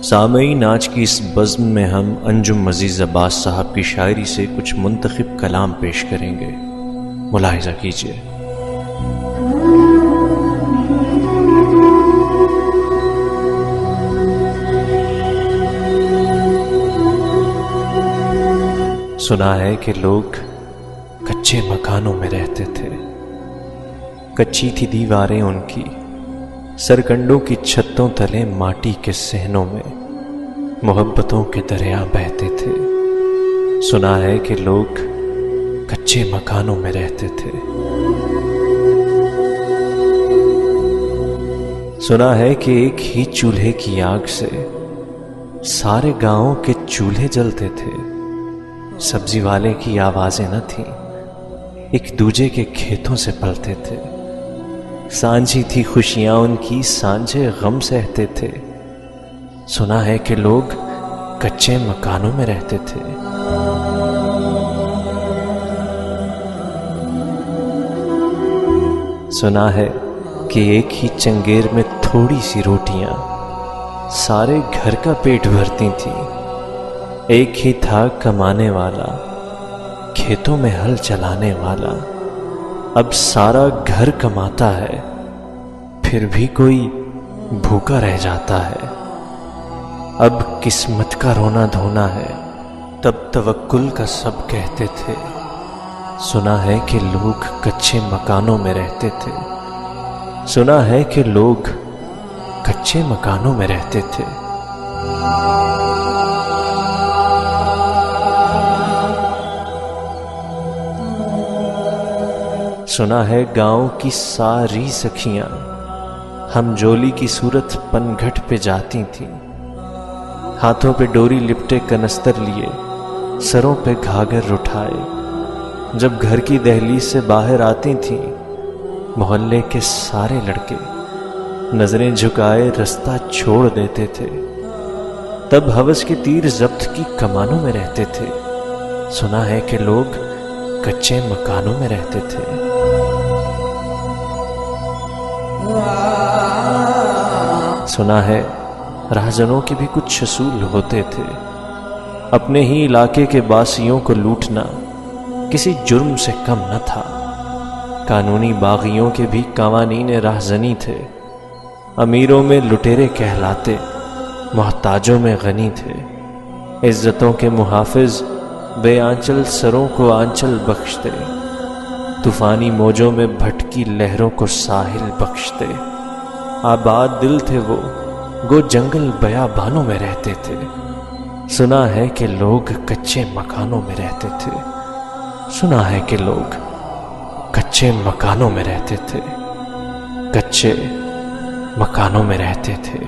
सामईन, आज की इस बज़्म में हम अंजुम अज़ीज़ अब्बास साहब की शायरी से कुछ मुंतखब कलाम पेश करेंगे। मुलाहिज़ा कीजिए। सुना है कि लोग कच्चे मकानों में रहते थे, कच्ची थी दीवारें उनकी, सरकंडों की छतों तले माटी के सहनों में मोहब्बतों के दरिया बहते थे। सुना है कि लोग कच्चे मकानों में रहते थे। सुना है कि एक ही चूल्हे की आग से सारे गांवों के चूल्हे जलते थे। सब्जी वाले की आवाजें न थीं, एक दूजे के खेतों से पलते थे। सांझी थी खुशियां उनकी, सांझे गम सहते थे। सुना है कि लोग कच्चे मकानों में रहते थे। सुना है कि एक ही चंगेर में थोड़ी सी रोटियां सारे घर का पेट भरती थी। एक ही था कमाने वाला, खेतों में हल चलाने वाला। अब सारा घर कमाता है, फिर भी कोई भूखा रह जाता है। अब किस्मत का रोना धोना है, तब तवक्कुल का सब कहते थे। सुना है कि लोग कच्चे मकानों में रहते थे। सुना है कि लोग कच्चे मकानों में रहते थे। सुना है गांव की सारी सखियां हम जोली की सूरत पनघट पे जाती थीं। हाथों पे डोरी लिपटे कनस्तर लिए, सरों पे घाघर उठाए। जब घर की दहलीज से बाहर आती थीं, मोहल्ले के सारे लड़के नजरें झुकाए रास्ता छोड़ देते थे। तब हवस के तीर जब्त की कमानों में रहते थे। सुना है कि लोग कच्चे मकानों में रहते थे। सुना है राहजनों के भी कुछ असूल होते थे। अपने ही इलाके के बासियों को लूटना किसी जुर्म से कम न था। कानूनी बागियों के भी कवानीन राहजनी थे। अमीरों में लुटेरे कहलाते, मोहताजों में गनी थे। इज्जतों के मुहाफिज बेआंचल सरों को आंचल बख्शते। तूफानी मौजों में भटकी लहरों को साहिल बख्शते। आबाद दिल थे वो, गो जंगल बयाबानों में रहते थे। सुना है कि लोग कच्चे मकानों में रहते थे। सुना है कि लोग कच्चे मकानों में रहते थे। कच्चे मकानों में रहते थे।